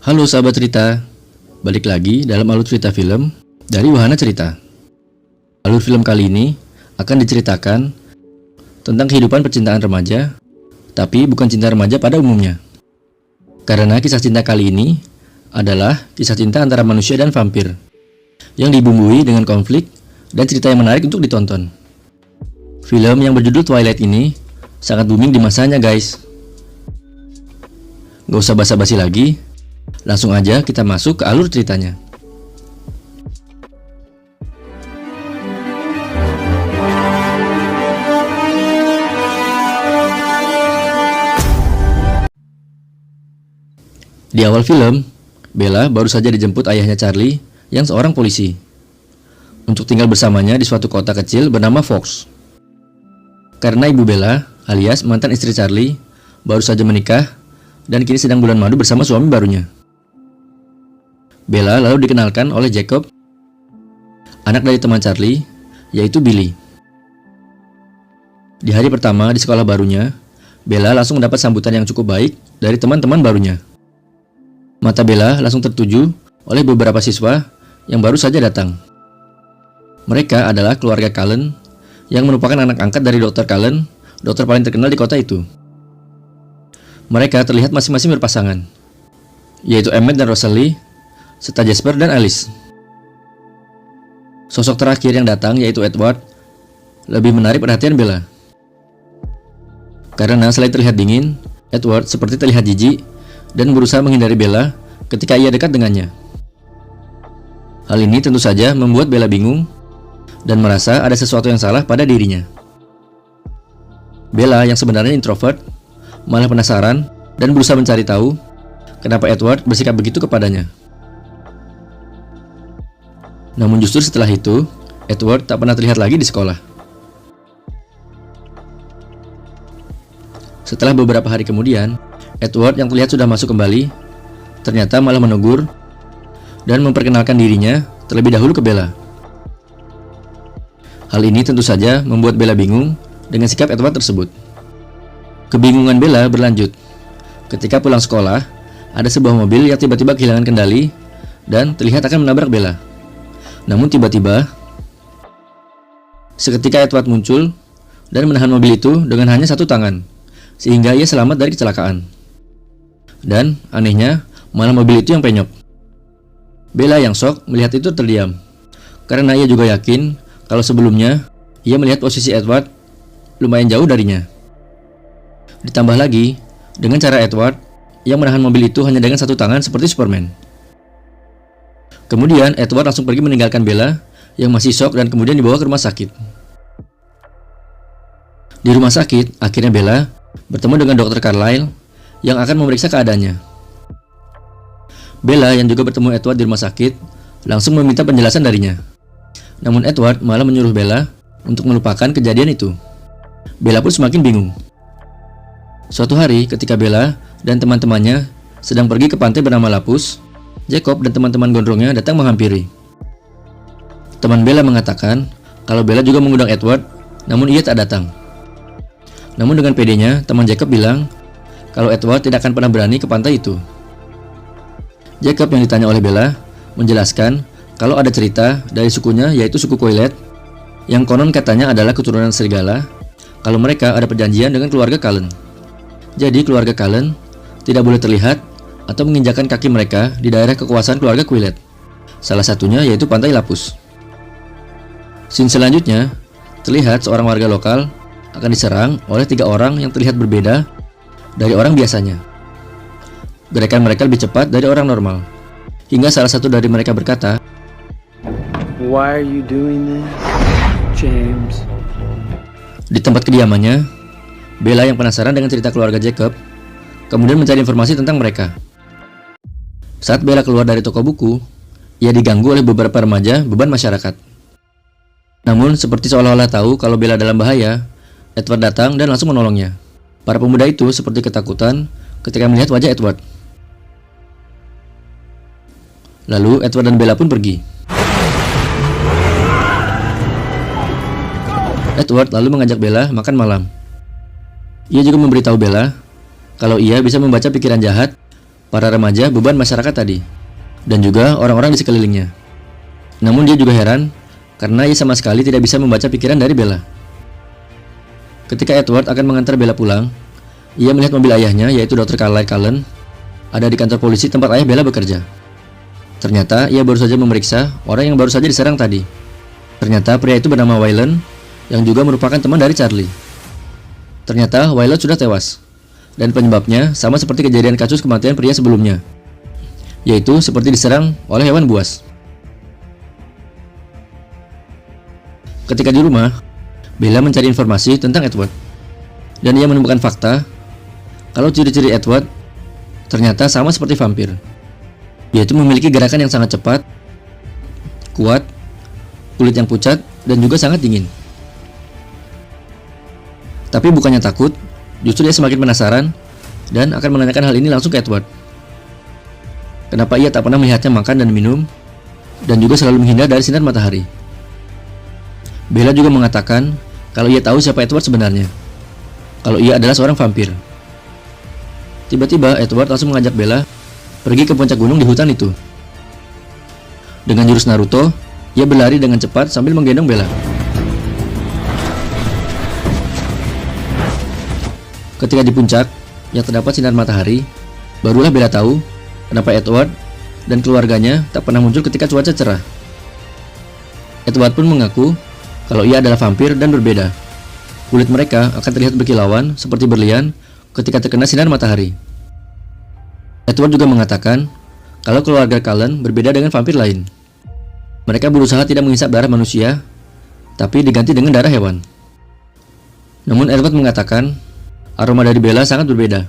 Halo sahabat cerita, balik lagi dalam alur cerita film dari Wahana Cerita. Alur film kali ini akan diceritakan tentang kehidupan percintaan remaja, tapi bukan cinta remaja pada umumnya. Karena kisah cinta kali ini adalah kisah cinta antara manusia dan vampir, yang dibumbui dengan konflik dan cerita yang menarik untuk ditonton. Film yang berjudul Twilight ini sangat booming di masanya guys. Gak usah basa-basi lagi, langsung aja kita masuk ke alur ceritanya. Di awal film, Bella baru saja dijemput ayahnya Charlie yang seorang polisi untuk tinggal bersamanya di suatu kota kecil bernama Fox. Karena ibu Bella alias mantan istri Charlie baru saja menikah dan kini sedang bulan madu bersama suami barunya. Bella lalu dikenalkan oleh Jacob, anak dari teman Charlie, yaitu Billy. Di hari pertama di sekolah barunya, Bella langsung mendapat sambutan yang cukup baik dari teman-teman barunya. Mata Bella langsung tertuju oleh beberapa siswa yang baru saja datang. Mereka adalah keluarga Cullen yang merupakan anak angkat dari Dr. Cullen, dokter paling terkenal di kota itu. Mereka terlihat masing-masing berpasangan, yaitu Emmett dan Rosalie, serta Jasper dan Alice. Sosok terakhir yang datang yaitu Edward lebih menarik perhatian Bella. Karena selain terlihat dingin, Edward seperti terlihat jijik dan berusaha menghindari Bella ketika ia dekat dengannya. Hal ini tentu saja membuat Bella bingung dan merasa ada sesuatu yang salah pada dirinya. Bella yang sebenarnya introvert malah penasaran dan berusaha mencari tahu kenapa Edward bersikap begitu kepadanya. Namun justru setelah itu, Edward tak pernah terlihat lagi di sekolah. Setelah beberapa hari kemudian, Edward yang terlihat sudah masuk kembali, ternyata malah menegur dan memperkenalkan dirinya terlebih dahulu ke Bella. Hal ini tentu saja membuat Bella bingung dengan sikap Edward tersebut. Kebingungan Bella berlanjut ketika pulang sekolah, ada sebuah mobil yang tiba-tiba kehilangan kendali dan terlihat akan menabrak Bella. Namun tiba-tiba, seketika Edward muncul dan menahan mobil itu dengan hanya satu tangan, sehingga ia selamat dari kecelakaan. Dan anehnya, malah mobil itu yang penyok. Bella yang shock melihat itu terdiam, karena ia juga yakin kalau sebelumnya ia melihat posisi Edward lumayan jauh darinya. Ditambah lagi, dengan cara Edward yang menahan mobil itu hanya dengan satu tangan seperti Superman. Kemudian Edward langsung pergi meninggalkan Bella yang masih shock dan kemudian dibawa ke rumah sakit. Di rumah sakit, akhirnya Bella bertemu dengan Dr. Carlyle yang akan memeriksa keadaannya. Bella yang juga bertemu Edward di rumah sakit langsung meminta penjelasan darinya. Namun Edward malah menyuruh Bella untuk melupakan kejadian itu. Bella pun semakin bingung. Suatu hari ketika Bella dan teman-temannya sedang pergi ke pantai bernama Lapus, Jacob dan teman-teman gondrongnya datang menghampiri. Teman Bella mengatakan kalau Bella juga mengundang Edward, namun ia tak datang. Namun dengan pedenya, teman Jacob bilang kalau Edward tidak akan pernah berani ke pantai itu. Jacob yang ditanya oleh Bella menjelaskan kalau ada cerita dari sukunya, yaitu suku Quileute, yang konon katanya adalah keturunan serigala, kalau mereka ada perjanjian dengan keluarga Cullen. Jadi keluarga Cullen tidak boleh terlihat atau menginjakkan kaki mereka di daerah kekuasaan keluarga Quileute. Salah satunya yaitu pantai Lapus. Scene selanjutnya terlihat seorang warga lokal akan diserang oleh 3 orang yang terlihat berbeda dari orang biasanya. Gerakan mereka lebih cepat dari orang normal, hingga salah satu dari mereka berkata, "Why are you doing this, James?" Di tempat kediamannya, Bella yang penasaran dengan cerita keluarga Jacob kemudian mencari informasi tentang mereka. Saat Bella keluar dari toko buku, ia diganggu oleh beberapa remaja beban masyarakat. Namun seperti seolah-olah tahu kalau Bella dalam bahaya, Edward datang dan langsung menolongnya. Para pemuda itu seperti ketakutan ketika melihat wajah Edward. Lalu Edward dan Bella pun pergi. Edward lalu mengajak Bella makan malam. Ia juga memberitahu Bella kalau ia bisa membaca pikiran jahat para remaja beban masyarakat tadi, dan juga orang-orang di sekelilingnya. Namun dia juga heran karena ia sama sekali tidak bisa membaca pikiran dari Bella. Ketika Edward akan mengantar Bella pulang, ia melihat mobil ayahnya, yaitu Dr. Carlyle Cullen, ada di kantor polisi tempat ayah Bella bekerja. Ternyata ia baru saja memeriksa orang yang baru saja diserang tadi. Ternyata pria itu bernama Wayland, yang juga merupakan teman dari Charlie. Ternyata Wayland sudah tewas, dan penyebabnya sama seperti kejadian kasus kematian pria sebelumnya, yaitu seperti diserang oleh hewan buas. Ketika di rumah, Bella mencari informasi tentang Edward, dan ia menemukan fakta kalau ciri-ciri Edward ternyata sama seperti vampir, yaitu memiliki gerakan yang sangat cepat, kuat, kulit yang pucat, dan juga sangat dingin. Tapi bukannya takut, justru dia semakin penasaran dan akan menanyakan hal ini langsung ke Edward. Kenapa ia tak pernah melihatnya makan dan minum, dan juga selalu menghindar dari sinar matahari. Bella juga mengatakan kalau ia tahu siapa Edward sebenarnya, kalau ia adalah seorang vampir. Tiba-tiba Edward langsung mengajak Bella pergi ke puncak gunung di hutan itu. Dengan jurus Naruto, ia berlari dengan cepat sambil menggendong Bella. Ketika di puncak yang terdapat sinar matahari, barulah Bella tahu kenapa Edward dan keluarganya tak pernah muncul ketika cuaca cerah. Edward pun mengaku kalau ia adalah vampir dan berbeda. Kulit mereka akan terlihat berkilauan seperti berlian ketika terkena sinar matahari. Edward juga mengatakan kalau keluarga Cullen berbeda dengan vampir lain. Mereka berusaha tidak menghisap darah manusia, tapi diganti dengan darah hewan. Namun Edward mengatakan aroma dari Bella sangat berbeda,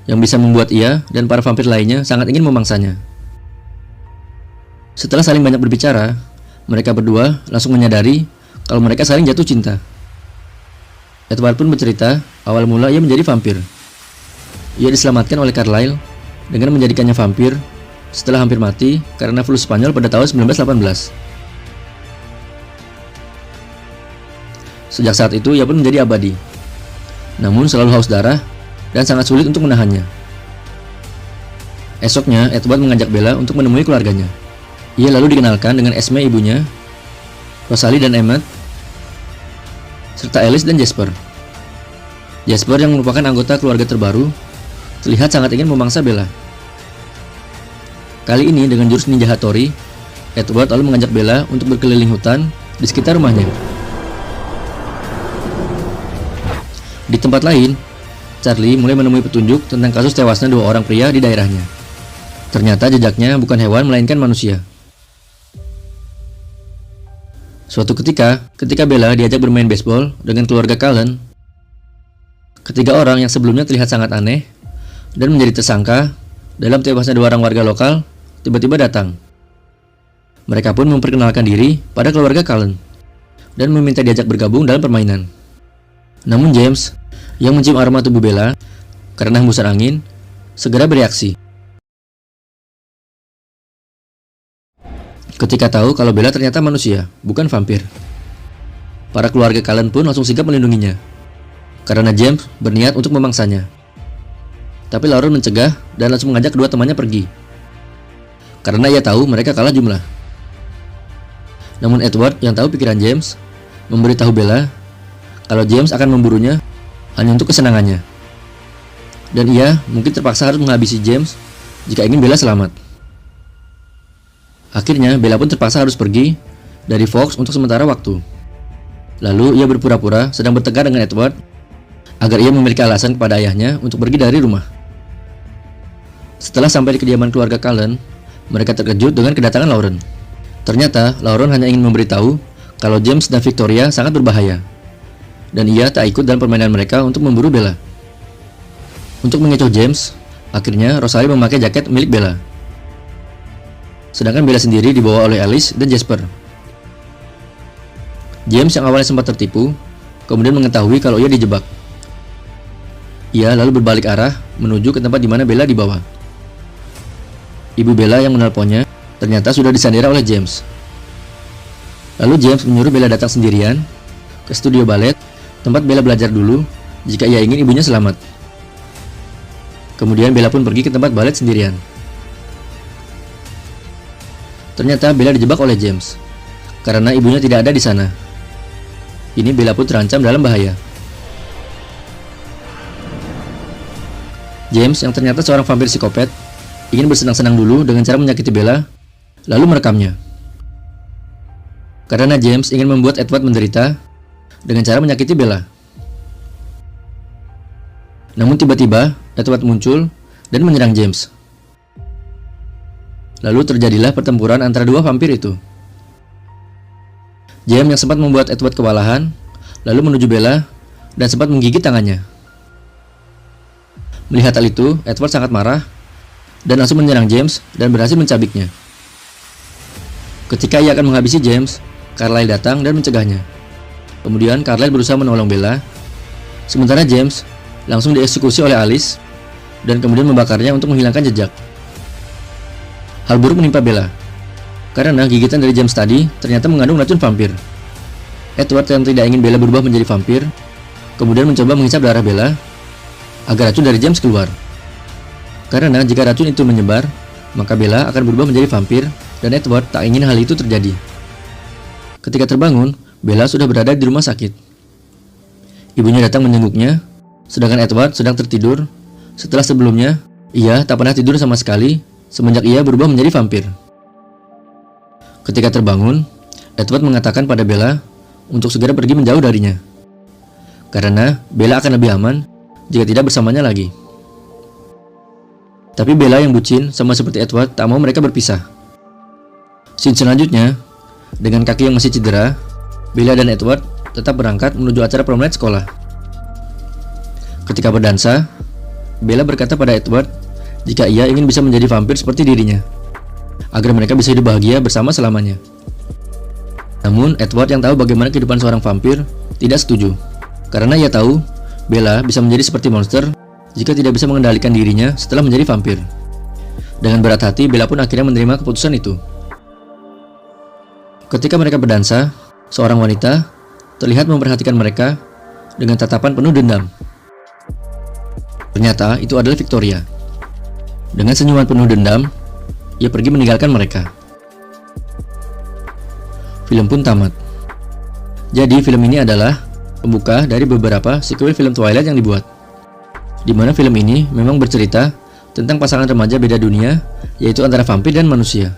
yang bisa membuat ia dan para vampir lainnya sangat ingin memangsanya. Setelah saling banyak berbicara, mereka berdua langsung menyadari kalau mereka saling jatuh cinta. Edward pun bercerita awal mula ia menjadi vampir. Ia diselamatkan oleh Carlyle dengan menjadikannya vampir setelah hampir mati karena flu Spanyol pada tahun 1918. Sejak saat itu ia pun menjadi abadi, namun selalu haus darah dan sangat sulit untuk menahannya. Esoknya Edward mengajak Bella untuk menemui keluarganya. Ia lalu dikenalkan dengan Esme ibunya, Rosalie dan Emmett, serta Alice dan Jasper. Jasper yang merupakan anggota keluarga terbaru terlihat sangat ingin memangsa Bella. Kali ini dengan jurus ninja Hattori, Edward lalu mengajak Bella untuk berkeliling hutan di sekitar rumahnya. Di tempat lain, Charlie mulai menemui petunjuk tentang kasus tewasnya 2 orang pria di daerahnya. Ternyata jejaknya bukan hewan melainkan manusia. Suatu ketika Bella diajak bermain baseball dengan keluarga Cullen, ketiga orang yang sebelumnya terlihat sangat aneh dan menjadi tersangka dalam tewasnya 2 orang warga lokal tiba-tiba datang. Mereka pun memperkenalkan diri pada keluarga Cullen dan meminta diajak bergabung dalam permainan. Namun James, yang mencium aroma tubuh Bella karena hembusan angin, segera bereaksi. Ketika tahu kalau Bella ternyata manusia, bukan vampir. Para keluarga Cullen pun langsung sigap melindunginya, karena James berniat untuk memangsanya. Tapi Lauren mencegah dan langsung mengajak kedua temannya pergi, karena ia tahu mereka kalah jumlah. Namun Edward yang tahu pikiran James, memberitahu Bella kalau James akan memburunya hanya untuk kesenangannya. Dan ia mungkin terpaksa harus menghabisi James jika ingin Bella selamat. Akhirnya Bella pun terpaksa harus pergi dari Fox untuk sementara waktu. Lalu ia berpura-pura sedang bertengkar dengan Edward agar ia memiliki alasan kepada ayahnya untuk pergi dari rumah. Setelah sampai di kediaman keluarga Cullen, mereka terkejut dengan kedatangan Lauren. Ternyata Lauren hanya ingin memberitahu kalau James dan Victoria sangat berbahaya, dan ia tak ikut dalam permainan mereka untuk memburu Bella. Untuk mengecoh James, akhirnya Rosalie memakai jaket milik Bella, sedangkan Bella sendiri dibawa oleh Alice dan Jasper. James yang awalnya sempat tertipu, kemudian mengetahui kalau ia dijebak. Ia lalu berbalik arah menuju ke tempat di mana Bella dibawa. Ibu Bella yang menelponnya ternyata sudah disandera oleh James. Lalu James menyuruh Bella datang sendirian ke studio balet tempat Bella belajar dulu jika ia ingin ibunya selamat. Kemudian Bella pun pergi ke tempat balet sendirian. Ternyata Bella dijebak oleh James, karena ibunya tidak ada di sana. Ini Bella pun terancam dalam bahaya. James yang ternyata seorang vampir psikopat ingin bersenang-senang dulu dengan cara menyakiti Bella, lalu merekamnya. Karena James ingin membuat Edward menderita dengan cara menyakiti Bella. Namun tiba-tiba Edward muncul dan menyerang James. Lalu terjadilah pertempuran antara dua vampir itu. James yang sempat membuat Edward kewalahan, lalu menuju Bella dan sempat menggigit tangannya. Melihat hal itu, Edward sangat marah dan langsung menyerang James dan berhasil mencabiknya. Ketika ia akan menghabisi James, Carlyle datang dan mencegahnya. Kemudian Carlyle berusaha menolong Bella, sementara James langsung dieksekusi oleh Alice dan kemudian membakarnya untuk menghilangkan jejak. Hal buruk menimpa Bella, karena gigitan dari James tadi ternyata mengandung racun vampir. Edward yang tidak ingin Bella berubah menjadi vampir, kemudian mencoba menghisap darah Bella agar racun dari James keluar. Karena jika racun itu menyebar, maka Bella akan berubah menjadi vampir dan Edward tak ingin hal itu terjadi. Ketika terbangun, Bella sudah berada di rumah sakit. Ibunya datang menjenguknya, sedangkan Edward sedang tertidur setelah sebelumnya ia tak pernah tidur sama sekali semenjak ia berubah menjadi vampir. Ketika terbangun, Edward mengatakan pada Bella untuk segera pergi menjauh darinya, karena Bella akan lebih aman jika tidak bersamanya lagi. Tapi Bella yang bucin sama seperti Edward tak mau mereka berpisah. Scene selanjutnya, dengan kaki yang masih cedera, Bella dan Edward tetap berangkat menuju acara prom night sekolah. Ketika berdansa, Bella berkata pada Edward jika ia ingin bisa menjadi vampir seperti dirinya, agar mereka bisa hidup bahagia bersama selamanya. Namun Edward yang tahu bagaimana kehidupan seorang vampir tidak setuju, karena ia tahu Bella bisa menjadi seperti monster jika tidak bisa mengendalikan dirinya setelah menjadi vampir. Dengan berat hati, Bella pun akhirnya menerima keputusan itu. Ketika mereka berdansa, seorang wanita terlihat memperhatikan mereka dengan tatapan penuh dendam. Ternyata itu adalah Victoria. Dengan senyuman penuh dendam, ia pergi meninggalkan mereka. Film pun tamat. Jadi film ini adalah pembuka dari beberapa sequel film Twilight yang dibuat, di mana film ini memang bercerita tentang pasangan remaja beda dunia, yaitu antara vampir dan manusia,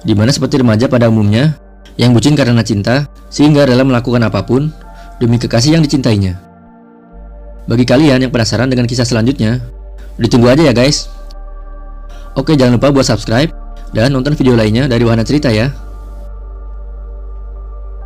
di mana seperti remaja pada umumnya yang bucin karena cinta sehingga rela melakukan apapun demi kekasih yang dicintainya. Bagi kalian yang penasaran dengan kisah selanjutnya, ditunggu aja ya guys. Oke, jangan lupa buat subscribe dan nonton video lainnya dari Wahana Cerita ya.